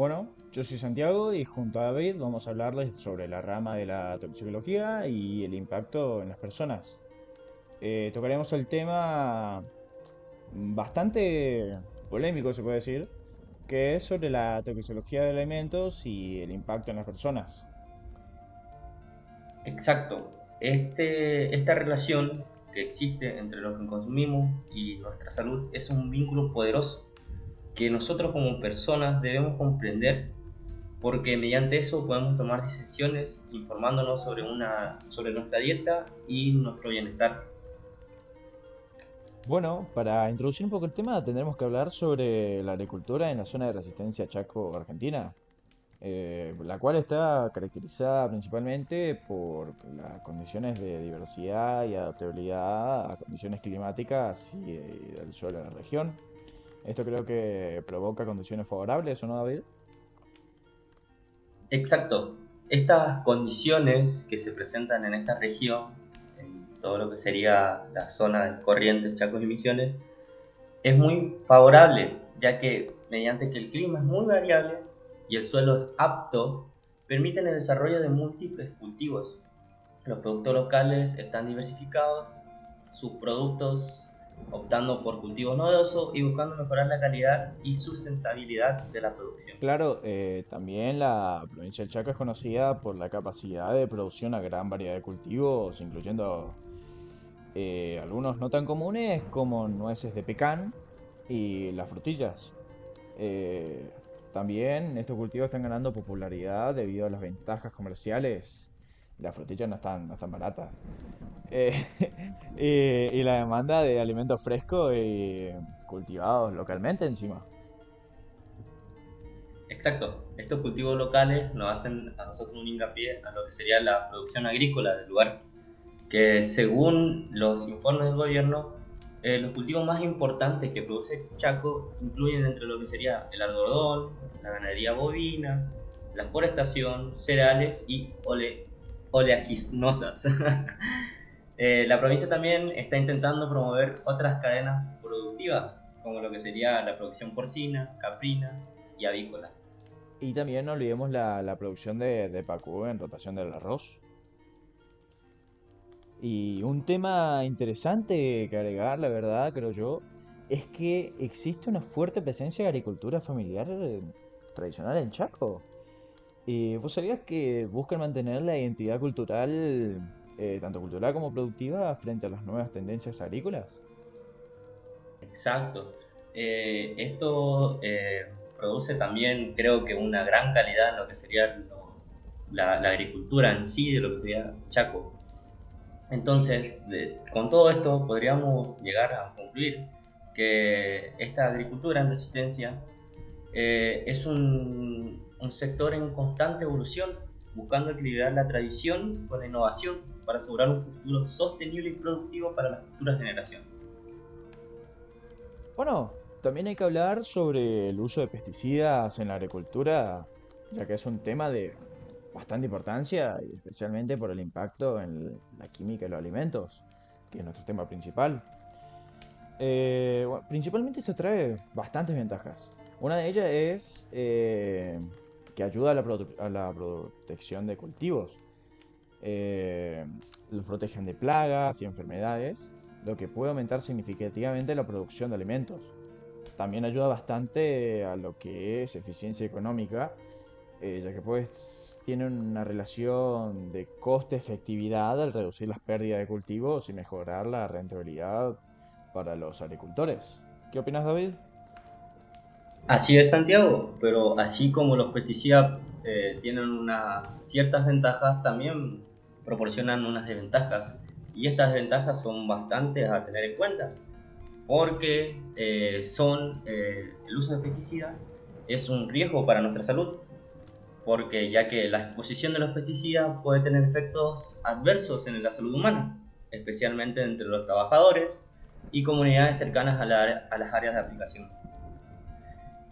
Bueno, yo soy Santiago y junto a David vamos a hablarles sobre la rama de la toxicología y el impacto en las personas. Tocaremos el tema bastante polémico, se puede decir, que es sobre la toxicología de alimentos y el impacto en las personas. Exacto. Esta relación que existe entre lo que consumimos y nuestra salud es un vínculo poderoso que nosotros como personas debemos comprender porque mediante eso podemos tomar decisiones informándonos sobre nuestra dieta y nuestro bienestar. Bueno, para introducir un poco el tema tendremos que hablar sobre la agricultura en la zona de resistencia Chaco, Argentina. La cual está caracterizada principalmente por las condiciones de diversidad y adaptabilidad a condiciones climáticas y del suelo de la región. Esto creo que provoca condiciones favorables, ¿o no, David? Exacto. Estas condiciones que se presentan en esta región, en todo lo que sería la zona de Corrientes, Chacos y Misiones, es muy favorable, ya que mediante que el clima es muy variable y el suelo es apto, permiten el desarrollo de múltiples cultivos. Los productos locales están diversificados, sus productos optando por cultivos novedosos y buscando mejorar la calidad y sustentabilidad de la producción. Claro, también la provincia del Chaco es conocida por la capacidad de producir una gran variedad de cultivos, incluyendo algunos no tan comunes como nueces de pecan y las frutillas. Eh, También estos cultivos están ganando popularidad debido a las ventajas comerciales. Las frutillas no están baratas. Eh, y la demanda de alimentos frescos y cultivados localmente encima. Exacto, estos cultivos locales nos hacen a nosotros un hincapié a lo que sería la producción agrícola del lugar, que según los informes del gobierno, los cultivos más importantes que produce Chaco incluyen entre lo que sería el algodón, la ganadería bovina, la forestación, cereales y oleaginosas. La provincia también está intentando promover otras cadenas productivas, como lo que sería la producción porcina, caprina y avícola. Y también no olvidemos la producción de Pacú en rotación del arroz. Y un tema interesante que agregar, la verdad, creo yo, es que existe una fuerte presencia de agricultura familiar tradicional en Chaco. ¿Vos sabías que buscan mantener la identidad cultural, tanto cultural como productiva, frente a las nuevas tendencias agrícolas? Exacto. Esto produce también, creo que, una gran calidad en lo que sería la agricultura en sí, de lo que sería Chaco. Entonces, con todo esto podríamos llegar a concluir que esta agricultura en resistencia es un sector en constante evolución, buscando equilibrar la tradición con la innovación para asegurar un futuro sostenible y productivo para las futuras generaciones. Bueno, también hay que hablar sobre el uso de pesticidas en la agricultura, ya que es un tema de bastante importancia, y especialmente por el impacto en la química de los alimentos, que es nuestro tema principal. Bueno, principalmente esto trae bastantes ventajas. Una de ellas es que ayuda a la protección de cultivos. Eh, los protegen de plagas y enfermedades, lo que puede aumentar significativamente la producción de alimentos. También ayuda bastante a lo que es eficiencia económica, ya que pues tiene una relación de coste-efectividad al reducir las pérdidas de cultivos y mejorar la rentabilidad para los agricultores. ¿Qué opinas, David? Así es, Santiago, pero así como los pesticidas tienen unas ciertas ventajas, también proporcionan unas desventajas. Y estas desventajas son bastantes a tener en cuenta, porque el uso de pesticidas es un riesgo para nuestra salud, porque ya que la exposición de los pesticidas puede tener efectos adversos en la salud humana, especialmente entre los trabajadores y comunidades cercanas a las áreas de aplicación.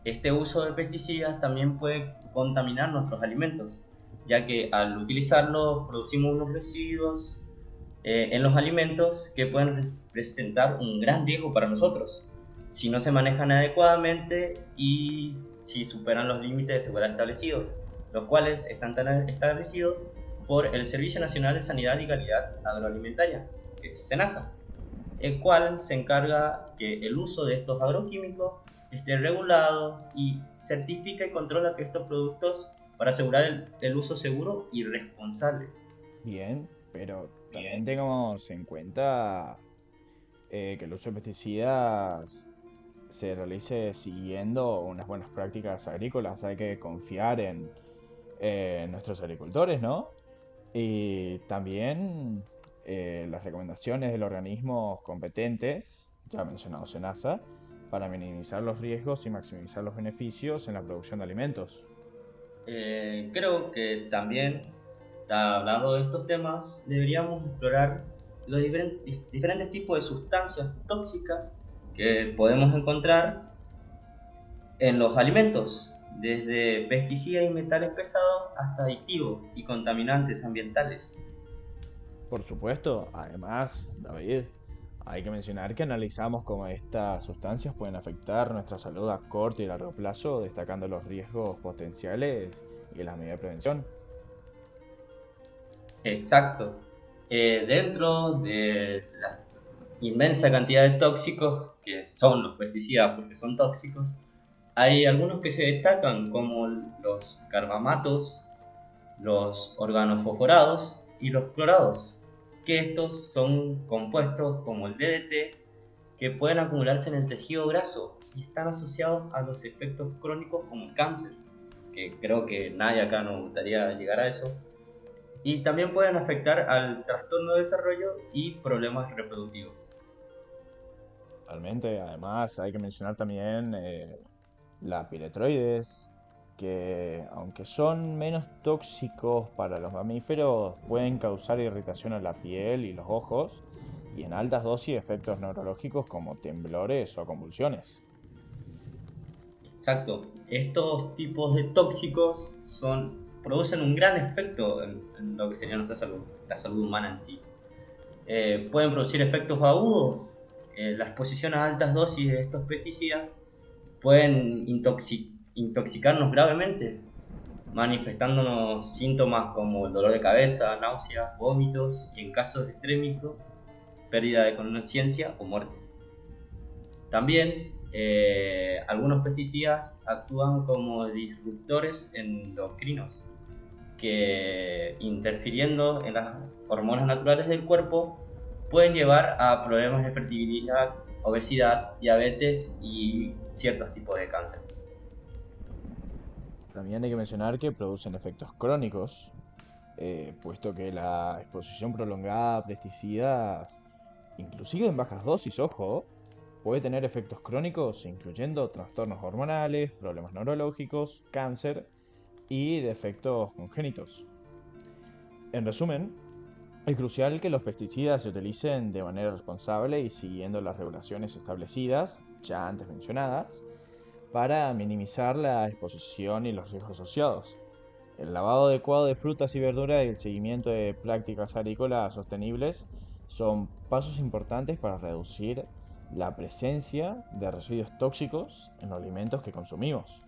Este uso de pesticidas también puede contaminar nuestros alimentos, ya que al utilizarlos producimos unos residuos en los alimentos que pueden presentar un gran riesgo para nosotros. si no se manejan adecuadamente y si superan los límites de seguridad establecidos, los cuales están establecidos por el Servicio Nacional de Sanidad y Calidad Agroalimentaria, que es SENASA, el cual se encarga que el uso de estos agroquímicos esté regulado y certifica y controla que estos productos para asegurar el uso seguro y responsable. Bien, pero también tengamos en cuenta que el uso de pesticidas se realice siguiendo unas buenas prácticas agrícolas. Hay que confiar en nuestros agricultores, ¿no? Y también las recomendaciones de los organismos competentes, ya mencionado SENASA, para minimizar los riesgos y maximizar los beneficios en la producción de alimentos. Creo que también, hablando de estos temas, deberíamos explorar los diferentes tipos de sustancias tóxicas que podemos encontrar en los alimentos, desde pesticidas y metales pesados hasta aditivos y contaminantes ambientales. Por supuesto, además, David, hay que mencionar que analizamos cómo estas sustancias pueden afectar nuestra salud a corto y largo plazo, destacando los riesgos potenciales y las medidas de prevención. Exacto. Dentro de la inmensa cantidad de tóxicos que son los pesticidas, porque son tóxicos, hay algunos que se destacan como los carbamatos, los organofosforados y los clorados, que estos son compuestos como el DDT que pueden acumularse en el tejido graso y están asociados a los efectos crónicos como el cáncer, que creo que nadie acá nos gustaría llegar a eso, y también pueden afectar al trastorno de desarrollo y problemas reproductivos. Realmente, además, hay que mencionar también las piretroides, que aunque son menos tóxicos para los mamíferos, pueden causar irritación a la piel y los ojos, y en altas dosis efectos neurológicos como temblores o convulsiones. Exacto, estos tipos de tóxicos producen un gran efecto en lo que sería nuestra salud, la salud humana en sí. Pueden producir efectos agudos. La exposición a altas dosis de estos pesticidas pueden intoxicarnos gravemente, manifestándonos síntomas como el dolor de cabeza, náuseas, vómitos y en casos extrémicos, pérdida de conciencia o muerte. También algunos pesticidas actúan como disruptores endocrinos que, interfiriendo en las hormonas naturales del cuerpo, pueden llevar a problemas de fertilidad, obesidad, diabetes y ciertos tipos de cáncer. También hay que mencionar que producen efectos crónicos, puesto que la exposición prolongada a pesticidas, inclusive en bajas dosis, ojo, puede tener efectos crónicos incluyendo trastornos hormonales, problemas neurológicos, cáncer y defectos congénitos. En resumen, es crucial que los pesticidas se utilicen de manera responsable y siguiendo las regulaciones establecidas, ya antes mencionadas, para minimizar la exposición y los riesgos asociados. El lavado adecuado de frutas y verduras y el seguimiento de prácticas agrícolas sostenibles son pasos importantes para reducir la presencia de residuos tóxicos en los alimentos que consumimos.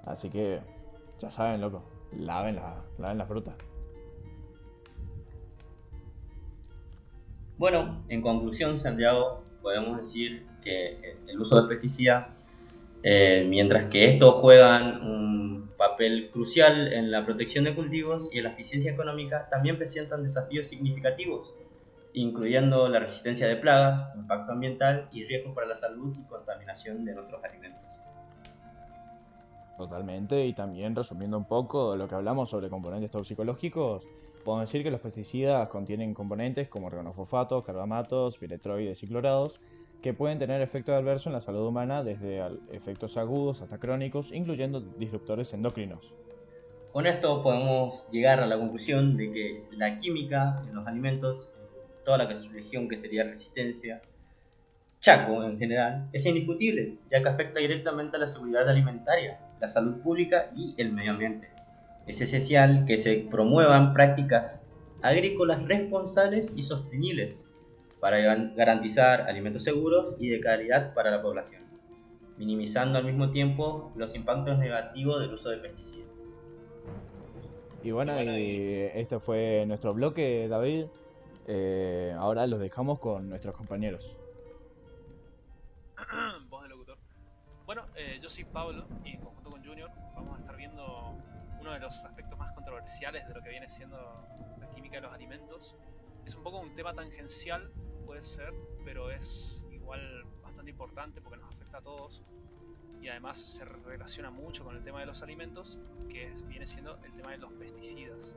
Así que, ya saben, loco, laven la fruta. Bueno, en conclusión, Santiago, podemos decir que el uso de pesticidas, mientras que estos juegan un papel crucial en la protección de cultivos y en la eficiencia económica, también presentan desafíos significativos, incluyendo la resistencia de plagas, impacto ambiental y riesgos para la salud y contaminación de nuestros alimentos. Totalmente, y también resumiendo un poco lo que hablamos sobre componentes toxicológicos, podemos decir que los pesticidas contienen componentes como organofosfatos, carbamatos, piretroides y clorados, que pueden tener efectos adversos en la salud humana desde efectos agudos hasta crónicos, incluyendo disruptores endocrinos. Con esto podemos llegar a la conclusión de que la química en los alimentos, en toda la región que sería resistencia, Chaco en general, es indiscutible, ya que afecta directamente a la seguridad alimentaria, la salud pública y el medio ambiente. Es esencial que se promuevan prácticas agrícolas responsables y sostenibles para garantizar alimentos seguros y de calidad para la población, minimizando al mismo tiempo los impactos negativos del uso de pesticidas. Y bueno, y esto fue nuestro bloque, David. Ahora los dejamos con nuestros compañeros. Voz de locutor. Bueno, yo soy Pablo y en conjunto con Junior vamos a estar viendo uno de los aspectos más controversiales de lo que viene siendo la química de los alimentos. Es un poco un tema tangencial, puede ser, pero es igual bastante importante porque nos afecta a todos y además se relaciona mucho con el tema de los alimentos, que viene siendo el tema de los pesticidas.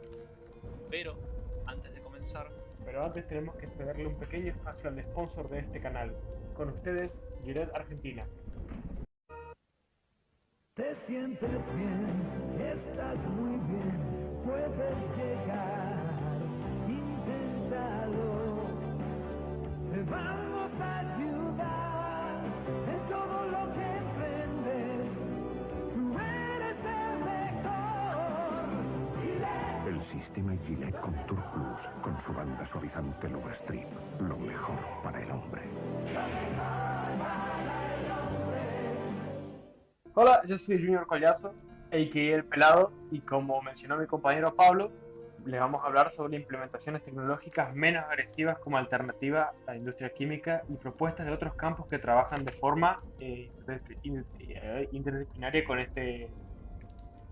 Pero antes de comenzar, Pero antes tenemos que cederle un pequeño espacio al sponsor de este canal. Con ustedes, Gillette Argentina. Te sientes bien, estás muy bien, puedes llegar, inténtalo. Te vamos a ayudar en todo lo que emprendes. Tú eres el mejor. Gillette. El sistema Gillette Contour Plus con su banda suavizante Low Strip. Lo mejor para el hombre. Hola, yo soy Junior Collazo, a.k.a. El Pelado, y como mencionó mi compañero Pablo, les vamos a hablar sobre implementaciones tecnológicas menos agresivas como alternativa a la industria química y propuestas de otros campos que trabajan de forma interdisciplinaria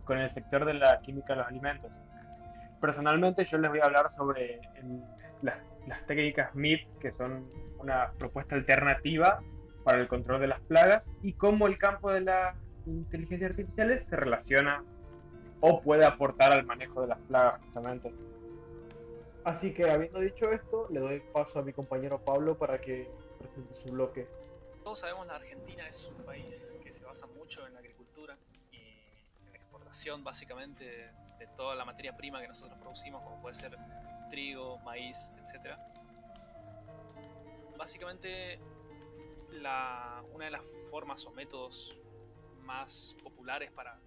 con el sector de la química de los alimentos. Personalmente yo les voy a hablar sobre las técnicas MIP, que son una propuesta alternativa para el control de las plagas, y cómo el campo de las inteligencias artificiales se relaciona o puede aportar al manejo de las plagas justamente. Así que habiendo dicho esto, le doy paso a mi compañero Pablo para que presente su bloque. todos sabemos la Argentina es un país que se basa mucho en la agricultura y en la exportación básicamente de toda la materia prima que nosotros producimos, como puede ser trigo, maíz, etc. Básicamente una de las formas o métodos más populares para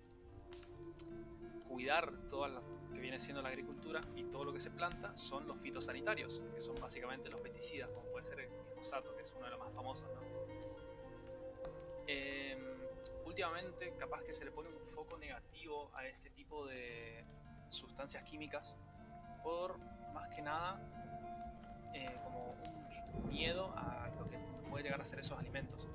cuidar todo lo que viene siendo la agricultura y todo lo que se planta son los fitosanitarios, que son básicamente los pesticidas, como puede ser el glifosato, que es uno de los más famosos, ¿no? Últimamente capaz que se le pone un foco negativo a este tipo de sustancias químicas por más que nada como un miedo a lo que puede llegar a ser esos alimentos.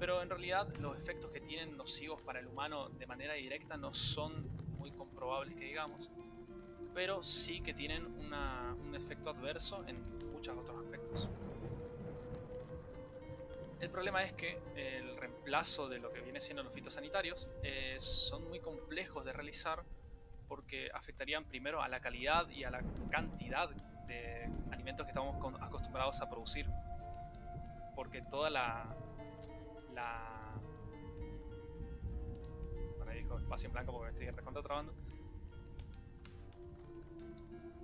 Pero en realidad los efectos que tienen nocivos para el humano de manera directa no son muy comprobables que digamos, pero sí que tienen un efecto adverso en muchos otros aspectos. El problema es que el reemplazo de lo que viene siendo los fitosanitarios son muy complejos de realizar porque afectarían primero a la calidad y a la cantidad de alimentos que estamos acostumbrados a producir. Porque toda bueno, dijo espacio en blanco porque me estoy recontra trabando.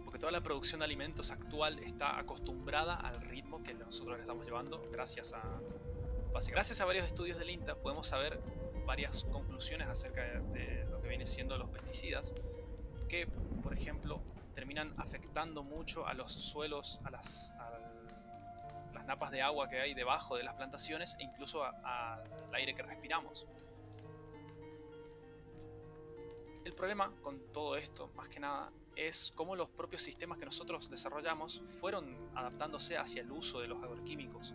Porque toda la producción de alimentos actual está acostumbrada al ritmo que nosotros le estamos llevando gracias a varios estudios del INTA podemos saber varias conclusiones acerca de lo que viene siendo los pesticidas que, por ejemplo, terminan afectando mucho a los suelos, a las napas de agua que hay debajo de las plantaciones e incluso al aire que respiramos. El problema con todo esto, más que nada, es cómo los propios sistemas que nosotros desarrollamos fueron adaptándose hacia el uso de los agroquímicos.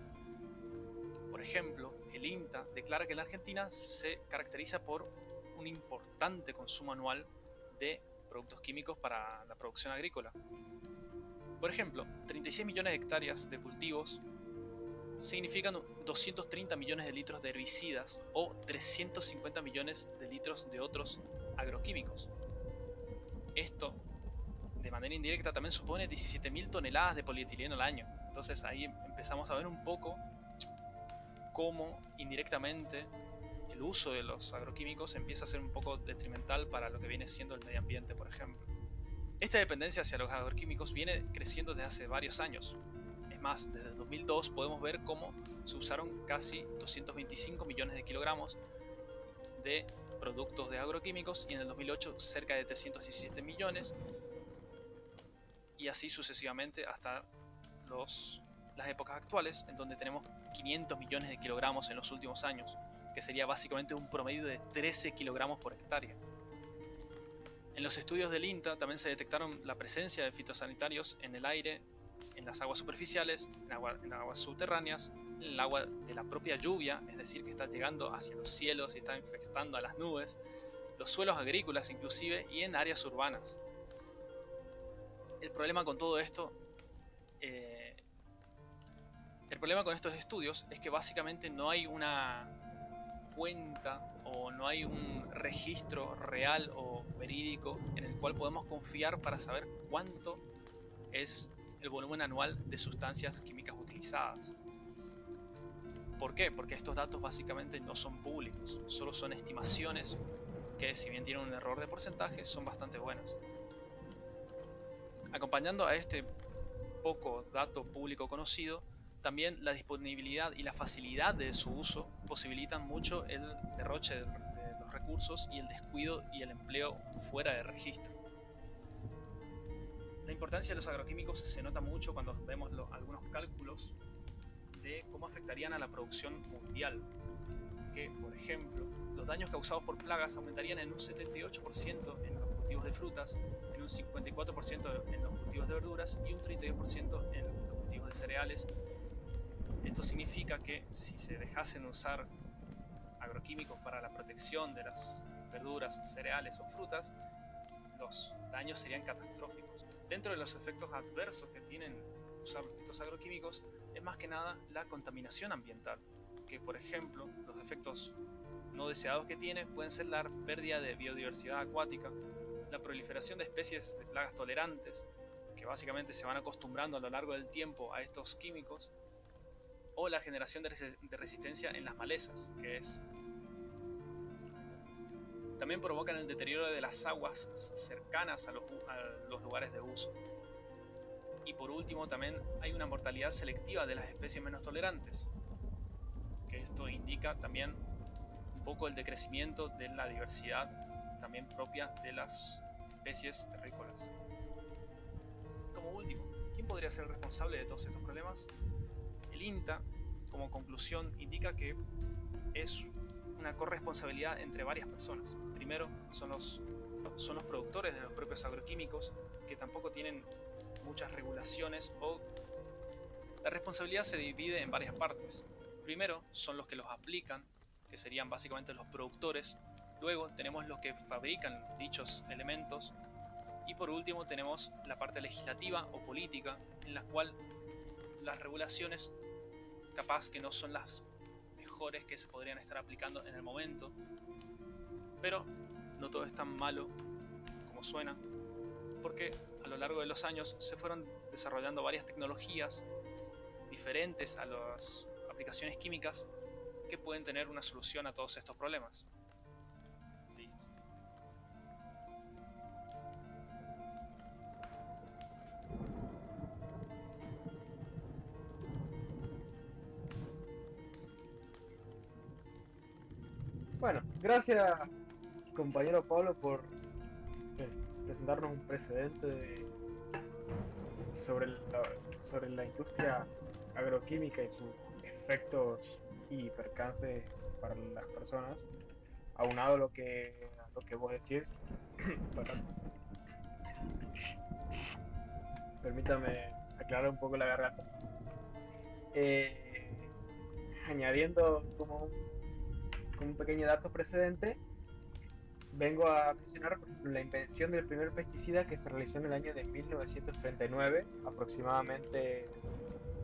Por ejemplo, el INTA declara que la Argentina se caracteriza por un importante consumo anual de productos químicos para la producción agrícola. Por ejemplo, 36 millones de hectáreas de cultivos significan 230 millones de litros de herbicidas o 350 millones de litros de otros agroquímicos. Esto, de manera indirecta, también supone 17.000 toneladas de polietileno al año. Entonces ahí empezamos a ver un poco cómo indirectamente el uso de los agroquímicos empieza a ser un poco detrimental para lo que viene siendo el medio ambiente, por ejemplo. Esta dependencia hacia los agroquímicos viene creciendo desde hace varios años. Es más, desde el 2002 podemos ver cómo se usaron casi 225 millones de kilogramos de productos de agroquímicos y en el 2008 cerca de 317 millones y así sucesivamente hasta los las épocas actuales, en donde tenemos 500 millones de kilogramos en los últimos años, que sería básicamente un promedio de 13 kilogramos por hectárea. En los estudios del INTA también se detectaron la presencia de fitosanitarios en el aire, en las aguas superficiales, en aguas subterráneas, en el agua de la propia lluvia, es decir, que está llegando hacia los cielos y está infestando a las nubes, los suelos agrícolas inclusive, y en áreas urbanas. El problema con todo esto, el problema con estos estudios es que básicamente no hay una cuenta o no hay un registro real o verídico en el cual podemos confiar para saber cuánto es el volumen anual de sustancias químicas utilizadas. ¿Por qué? Porque estos datos básicamente no son públicos, solo son estimaciones que, si bien tienen un error de porcentaje, son bastante buenas. Acompañando a este poco dato público conocido, también la disponibilidad y la facilidad de su uso posibilitan mucho el derroche de los recursos y el descuido y el empleo fuera de registro. La importancia de los agroquímicos se nota mucho cuando vemos algunos cálculos de cómo afectarían a la producción mundial. Que, por ejemplo, los daños causados por plagas aumentarían en un 78% en los cultivos de frutas, en un 54% en los cultivos de verduras y un 32% en los cultivos de cereales. Esto significa que si se dejasen usar agroquímicos para la protección de las verduras, cereales o frutas, los daños serían catastróficos. Dentro de los efectos adversos que tienen usar estos agroquímicos es más que nada la contaminación ambiental, que por ejemplo los efectos no deseados que tiene pueden ser la pérdida de biodiversidad acuática, la proliferación de especies de plagas tolerantes, que básicamente se van acostumbrando a lo largo del tiempo a estos químicos, o la generación de resistencia en las malezas, que es... También provocan el deterioro de las aguas cercanas a los lugares de uso. Y por último también hay una mortalidad selectiva de las especies menos tolerantes, que esto indica también un poco el decrecimiento de la diversidad también propia de las especies terrícolas. Como último, ¿quién podría ser el responsable de todos estos problemas? El INTA, como conclusión, indica que es una corresponsabilidad entre varias personas. Primero son los productores de los propios agroquímicos, que tampoco tienen muchas regulaciones, o la responsabilidad se divide en varias partes. Primero son los que los aplican, que serían básicamente los productores. Luego tenemos los que fabrican dichos elementos. Y por último tenemos la parte legislativa o política, en la cual las regulaciones capaz que no son las mejores que se podrían estar aplicando en el momento, pero no todo es tan malo como suena, porque a lo largo de los años se fueron desarrollando varias tecnologías diferentes a las aplicaciones químicas que pueden tener una solución a todos estos problemas. Listo. Bueno, gracias compañero Pablo por presentarnos un precedente sobre la industria agroquímica y sus efectos y percances para las personas, aunado a lo que vos decís. Perdón. Permítame aclarar un poco la garganta. Añadiendo como un pequeño dato precedente, vengo a mencionar, por ejemplo, la invención del primer pesticida que se realizó en el año de 1939, aproximadamente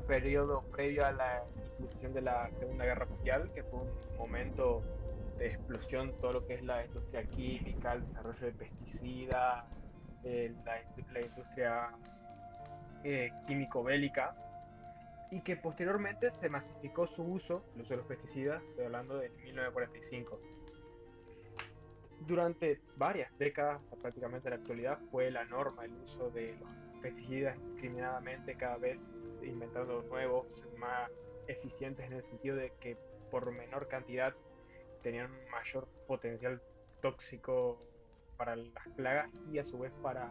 periodo previo a la iniciación de la Segunda Guerra Mundial, que fue un momento de explosión todo lo que es la industria química, el desarrollo de pesticidas, la industria químico-bélica, y que posteriormente se masificó su uso, el uso de los pesticidas, estoy hablando de 1945. Durante varias décadas, hasta prácticamente la actualidad, fue la norma el uso de los pesticidas indiscriminadamente, cada vez inventando nuevos, más eficientes en el sentido de que por menor cantidad tenían un mayor potencial tóxico para las plagas y a su vez para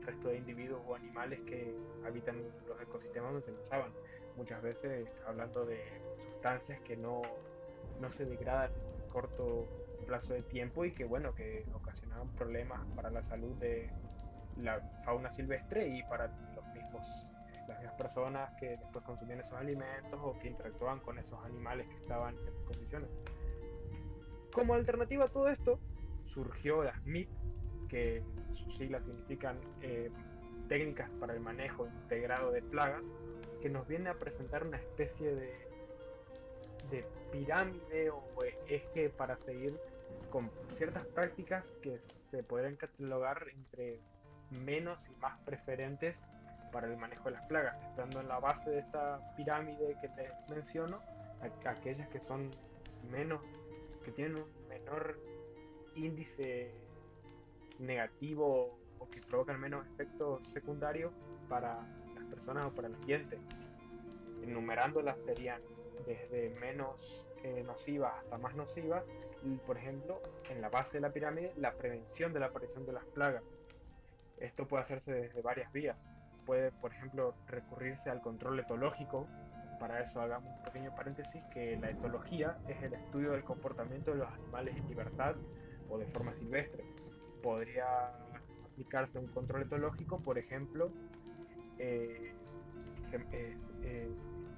resto de individuos o animales que habitan los ecosistemas donde se lanzaban. Muchas veces hablando de sustancias que no se degradan en corto plazo de tiempo y que bueno, que ocasionaban problemas para la salud de la fauna silvestre y para las mismas personas que después consumían esos alimentos o que interactuaban con esos animales que estaban en esas condiciones. Como alternativa a todo esto, surgió las MIP, que sus siglas significan técnicas para el manejo integrado de plagas, que nos viene a presentar una especie de pirámide o eje para seguir con ciertas prácticas que se podrían catalogar entre menos y más preferentes para el manejo de las plagas, estando en la base de esta pirámide que les menciono, aquellas que son menos, que tienen un menor índice negativo o que provocan menos efectos secundarios para las personas o para el ambiente. Enumerándolas serían desde menos nocivas hasta más nocivas, y por ejemplo, en la base de la pirámide, la prevención de la aparición de las plagas. Esto puede hacerse desde varias vías. Puede, por ejemplo, recurrirse al control etológico. Para eso hagamos un pequeño paréntesis que la etología es el estudio del comportamiento de los animales en libertad o de forma silvestre. Podría aplicarse un control etológico, por ejemplo,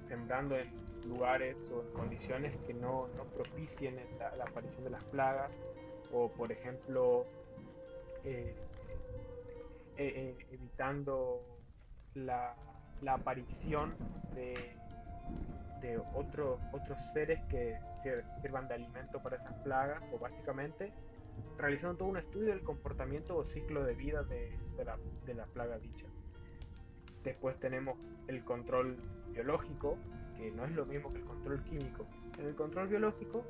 sembrando en lugares o en condiciones que no propicien la aparición de las plagas, o por ejemplo evitando la aparición de otros seres que sirvan de alimento para esas plagas, o básicamente realizando todo un estudio del comportamiento o ciclo de vida de la plaga dicha. Después tenemos el control biológico, que no es lo mismo que el control químico. En el control biológico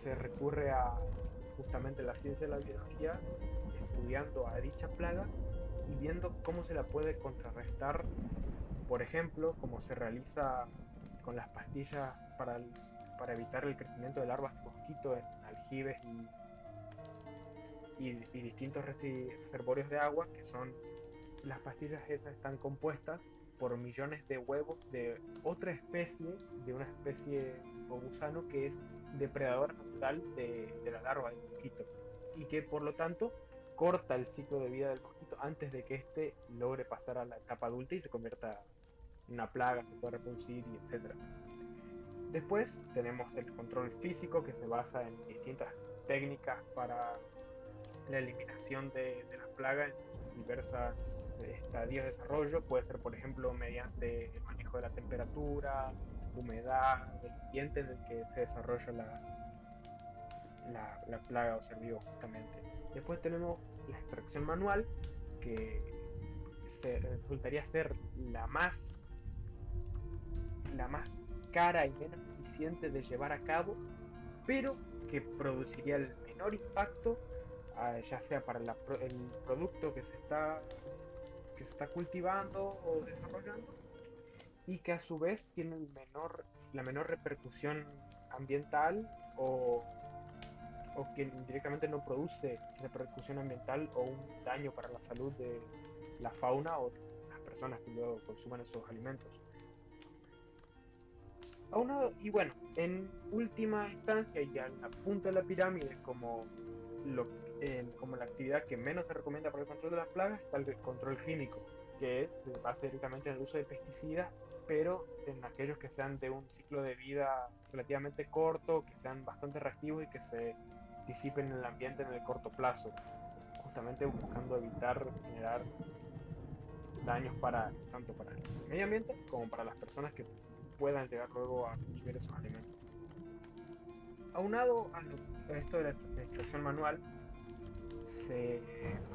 se recurre a justamente la ciencia de la biología, estudiando a dicha plaga y viendo cómo se la puede contrarrestar, por ejemplo, como se realiza con las pastillas para evitar el crecimiento de larvas de mosquito en aljibes y distintos reservorios de agua, que son las pastillas esas están compuestas por millones de huevos de otra especie, de una especie o gusano que es depredador natural de la larva del mosquito y que por lo tanto corta el ciclo de vida del mosquito antes de que éste logre pasar a la etapa adulta y se convierta en una plaga, se pueda reproducir y etc. Después tenemos el control físico, que se basa en distintas técnicas para la eliminación de las plagas en sus diversas estadios de desarrollo. Puede ser, por ejemplo, mediante el manejo de la temperatura, humedad, del ambiente en el que se desarrolla la plaga o ser vivo justamente. Después tenemos la extracción manual, que resultaría ser la más cara y menos eficiente de llevar a cabo, pero que produciría el menor impacto, ya sea para el producto que se está cultivando o desarrollando, y que a su vez tiene la menor repercusión ambiental o que directamente no produce repercusión ambiental o un daño para la salud de la fauna o las personas que luego consuman esos alimentos. Y bueno, en última instancia y a la punta de la pirámide, como la actividad que menos se recomienda para el control de las plagas, está el control químico, que se basa directamente en el uso de pesticidas, pero en aquellos que sean de un ciclo de vida relativamente corto, que sean bastante reactivos y que se disipen en el ambiente en el corto plazo, justamente buscando evitar generar daños tanto para el medio ambiente como para las personas que puedan llegar luego a consumir esos alimentos. Aunado a esto de la extracción manual, se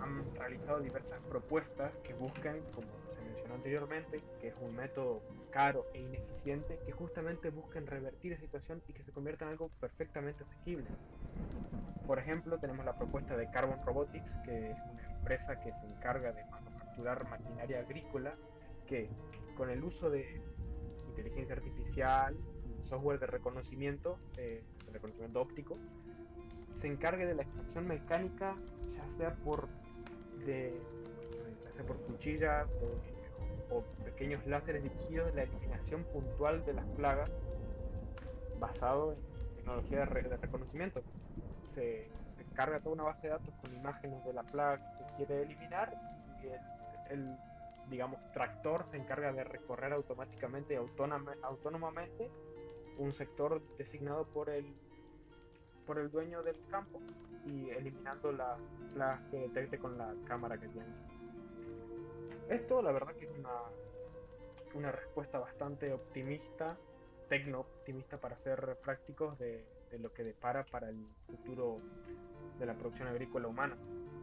han realizado diversas propuestas que buscan, como se mencionó anteriormente, que es un método caro e ineficiente, que justamente buscan revertir esa situación y que se convierta en algo perfectamente asequible. Por ejemplo, tenemos la propuesta de Carbon Robotics, que es una empresa que se encarga de manufacturar maquinaria agrícola, que con el uso de inteligencia artificial y software de reconocimiento óptico, se encargue de la extracción mecánica, ya sea sea por cuchillas o pequeños láseres dirigidos, la eliminación puntual de las plagas basado en tecnología de reconocimiento. Se carga toda una base de datos con imágenes de la plaga que se quiere eliminar y el, digamos, tractor se encarga de recorrer automáticamente y autónomamente un sector designado por el dueño del campo y eliminando las plagas que detecte con la cámara que tiene. Esto la verdad que es una respuesta bastante optimista, tecno-optimista para ser prácticos de lo que depara para el futuro de la producción agrícola humana.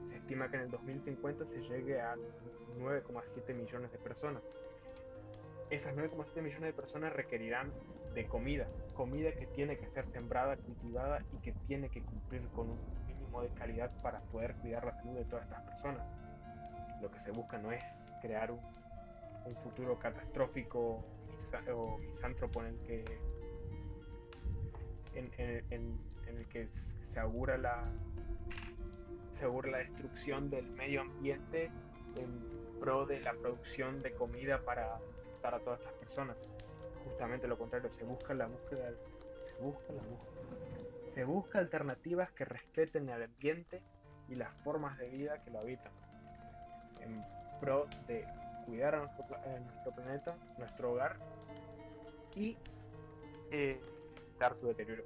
Se estima que en el 2050 se llegue a 9,7 millones de personas. Esas 9,7 millones de personas requerirán de comida que tiene que ser sembrada, cultivada y que tiene que cumplir con un mínimo de calidad para poder cuidar la salud de todas estas personas. Lo que se busca no es crear un futuro catastrófico o misántropo en el que se augura la destrucción del medio ambiente en pro de la producción de comida para a todas estas personas. Justamente lo contrario, se busca alternativas que respeten el ambiente y las formas de vida que lo habitan, en pro de cuidar a nuestro planeta, nuestro hogar y evitar su deterioro.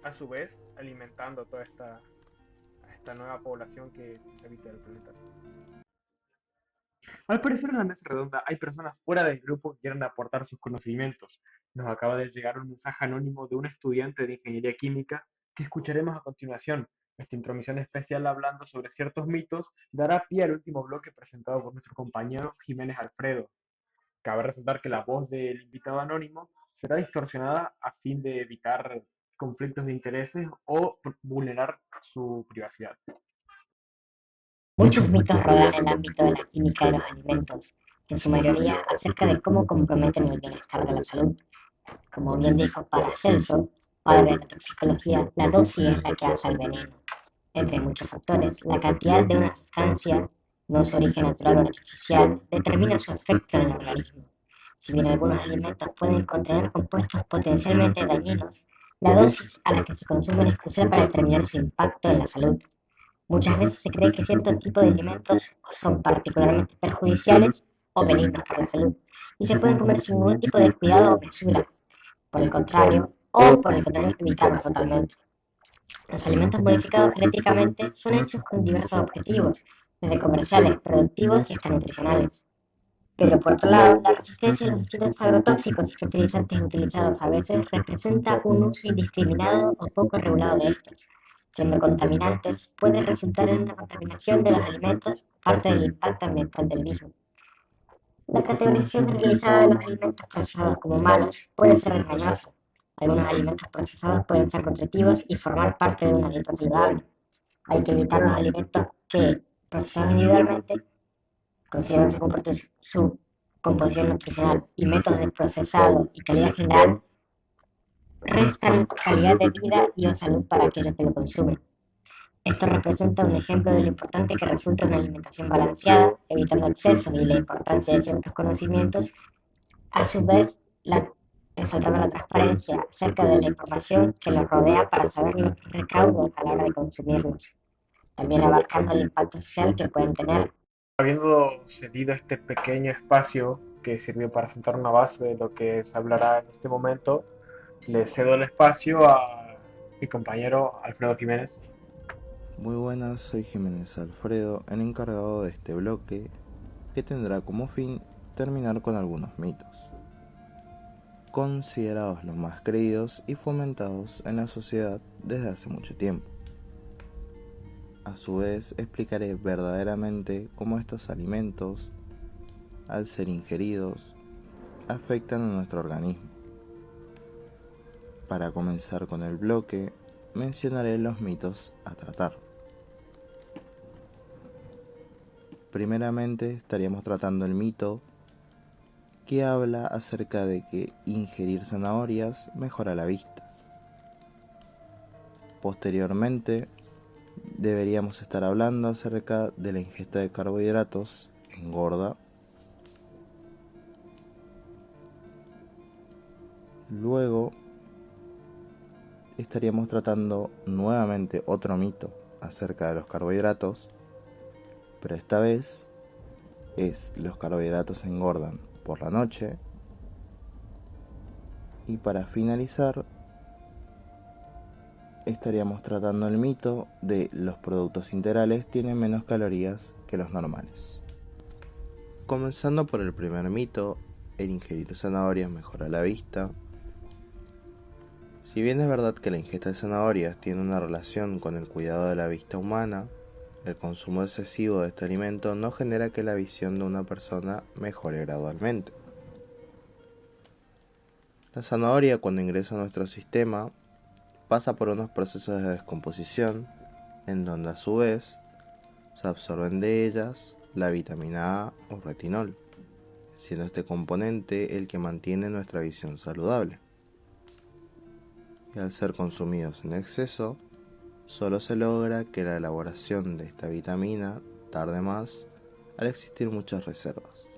A su vez, alimentando a toda esta nueva población que habita el planeta. Al parecer en la mesa redonda hay personas fuera del grupo que quieren aportar sus conocimientos. Nos acaba de llegar un mensaje anónimo de un estudiante de ingeniería química que escucharemos a continuación. Esta intromisión especial hablando sobre ciertos mitos dará pie al último bloque presentado por nuestro compañero Jiménez Alfredo. Cabe resaltar que la voz del invitado anónimo será distorsionada a fin de evitar conflictos de intereses o vulnerar su privacidad. Muchos mitos rodean el ámbito de la química de los alimentos, en su mayoría acerca de cómo comprometen el bienestar de la salud. Como bien dijo Paracelso, padre de la toxicología, la dosis es la que hace el veneno. Entre muchos factores, la cantidad de una sustancia, no su origen natural o artificial, determina su efecto en el organismo. Si bien algunos alimentos pueden contener compuestos potencialmente dañinos, la dosis a la que se consumen es crucial para determinar su impacto en la salud. Muchas veces se cree que cierto tipo de alimentos son particularmente perjudiciales o benignos para la salud y se pueden comer sin ningún tipo de cuidado o mesura. Por el contrario, evitarlos totalmente. Los alimentos modificados genéticamente son hechos con diversos objetivos, desde comerciales, productivos y hasta nutricionales. Pero por otro lado, la resistencia a los sustitutos agrotóxicos y fertilizantes utilizados a veces representa un uso indiscriminado o poco regulado de estos. Siendo contaminantes, puede resultar en una contaminación de los alimentos, parte del impacto ambiental del mismo. La categorización generalizada de los alimentos procesados como malos puede ser engañosa. Algunos alimentos procesados pueden ser nutritivos y formar parte de una dieta saludable. Hay que evitar los alimentos que, procesados individualmente, consideran su composición nutricional y métodos de procesado y calidad general restan calidad de vida y o salud para aquellos que lo consumen. Esto representa un ejemplo de lo importante que resulta una alimentación balanceada, evitando excesos y la importancia de ciertos conocimientos, a su vez resaltando la transparencia acerca de la información que los rodea para saber los recaudos a la hora de consumirlos, también abarcando el impacto social que pueden tener. Habiendo cedido este pequeño espacio que sirvió para sentar una base de lo que se hablará en este momento, le cedo el espacio a mi compañero Alfredo Jiménez. Muy buenas, soy Jiménez Alfredo, el encargado de este bloque que tendrá como fin terminar con algunos mitos, considerados los más creídos y fomentados en la sociedad desde hace mucho tiempo. A su vez, explicaré verdaderamente cómo estos alimentos, al ser ingeridos, afectan a nuestro organismo. Para comenzar con el bloque, mencionaré los mitos a tratar. Primeramente, estaríamos tratando el mito que habla acerca de que ingerir zanahorias mejora la vista. Posteriormente, deberíamos estar hablando acerca de la ingesta de carbohidratos engorda. Luego estaríamos tratando nuevamente otro mito acerca de los carbohidratos, pero esta vez es los carbohidratos engordan por la noche. Y para finalizar estaríamos tratando el mito de los productos integrales tienen menos calorías que los normales. Comenzando por el primer mito, el ingerir zanahorias mejora la vista. Si bien es verdad que la ingesta de zanahorias tiene una relación con el cuidado de la vista humana, el consumo excesivo de este alimento no genera que la visión de una persona mejore gradualmente. La zanahoria, cuando ingresa a nuestro sistema, pasa por unos procesos de descomposición, en donde a su vez se absorben de ellas la vitamina A o retinol, siendo este componente el que mantiene nuestra visión saludable. Y al ser consumidos en exceso, solo se logra que la elaboración de esta vitamina tarde más al existir muchas reservas.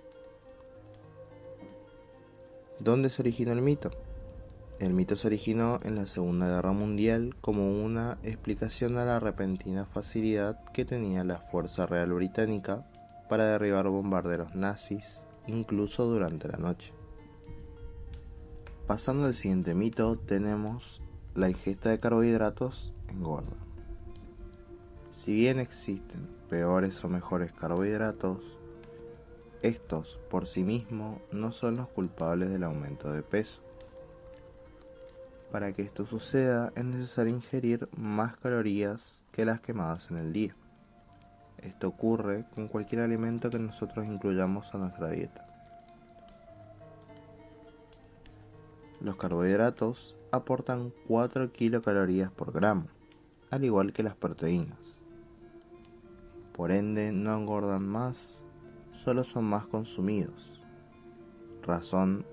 ¿Dónde se originó el mito? El mito se originó en la Segunda Guerra Mundial como una explicación a la repentina facilidad que tenía la Fuerza Real Británica para derribar bombarderos nazis, incluso durante la noche. Pasando al siguiente mito, tenemos la ingesta de carbohidratos engorda. Si bien existen peores o mejores carbohidratos, estos por sí mismos no son los culpables del aumento de peso. Para que esto suceda es necesario ingerir más calorías que las quemadas en el día. Esto ocurre con cualquier alimento que nosotros incluyamos a nuestra dieta. Los carbohidratos aportan 4 kilocalorías por gramo, al igual que las proteínas. Por ende, no engordan más, solo son más consumidos, razón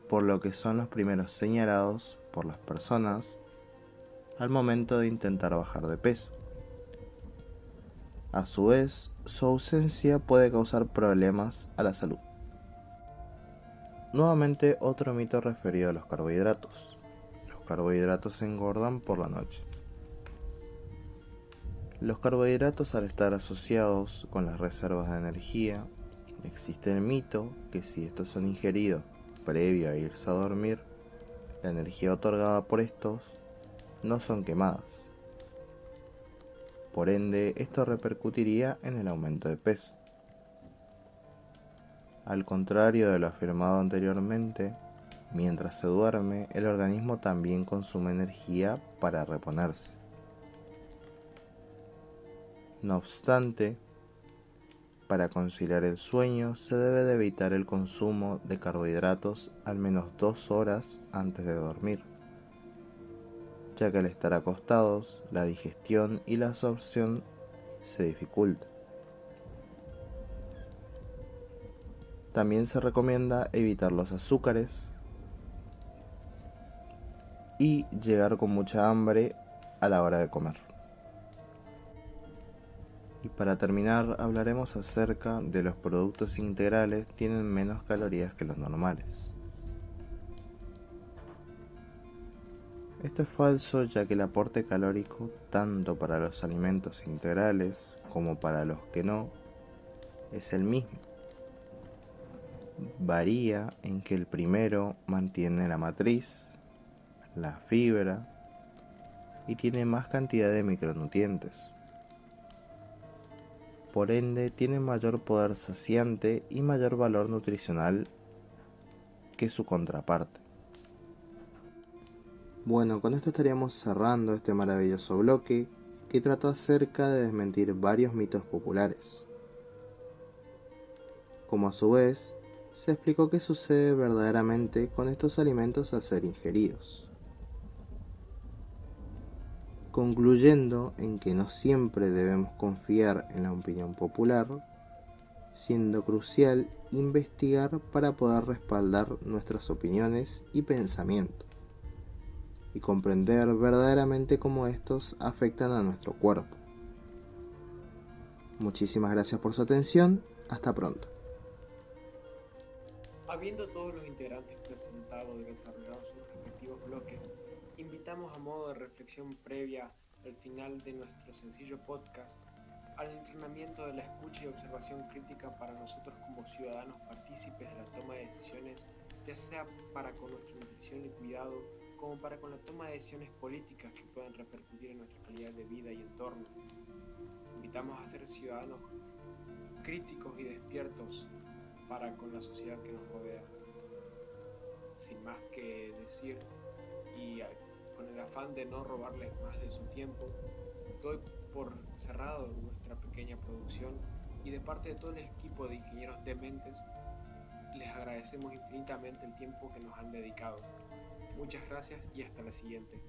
por lo que son los primeros señalados por las personas al momento de intentar bajar de peso. A su vez, su ausencia puede causar problemas a la salud. Nuevamente, otro mito referido a los carbohidratos. Los carbohidratos engordan por la noche. Los carbohidratos, al estar asociados con las reservas de energía, existe el mito que si estos son ingeridos previo a irse a dormir, la energía otorgada por estos no son quemadas. Por ende, esto repercutiría en el aumento de peso. Al contrario de lo afirmado anteriormente, mientras se duerme, el organismo también consume energía para reponerse. No obstante, para conciliar el sueño se debe de evitar el consumo de carbohidratos al menos 2 horas antes de dormir, ya que al estar acostados, la digestión y la absorción se dificulta. También se recomienda evitar los azúcares y llegar con mucha hambre a la hora de comer. Y para terminar, hablaremos acerca de los productos integrales que tienen menos calorías que los normales. Esto es falso, ya que el aporte calórico, tanto para los alimentos integrales como para los que no, es el mismo. Varía en que el primero mantiene la matriz, la fibra y tiene más cantidad de micronutrientes. Por ende, tiene mayor poder saciante y mayor valor nutricional que su contraparte. Bueno, con esto estaríamos cerrando este maravilloso bloque que trató acerca de desmentir varios mitos populares. Como a su vez, se explicó qué sucede verdaderamente con estos alimentos al ser ingeridos. Concluyendo en que no siempre debemos confiar en la opinión popular, siendo crucial investigar para poder respaldar nuestras opiniones y pensamientos, y comprender verdaderamente cómo estos afectan a nuestro cuerpo. Muchísimas gracias por su atención Hasta pronto. Habiendo todos los integrantes presentados y desarrollado sus respectivos bloques, invitamos a modo de reflexión previa al final de nuestro sencillo podcast al entrenamiento de la escucha y observación crítica para nosotros como ciudadanos partícipes de la toma de decisiones, ya sea para con nuestra nutrición y cuidado, como para con la toma de decisiones políticas que puedan repercutir en nuestra calidad de vida y entorno. Invitamos a ser ciudadanos críticos y despiertos para con la sociedad que nos rodea. Sin más que decir, y con el afán de no robarles más de su tiempo, doy por cerrado nuestra pequeña producción y de parte de todo el equipo de ingenieros dementes les agradecemos infinitamente el tiempo que nos han dedicado. Muchas gracias y hasta la siguiente.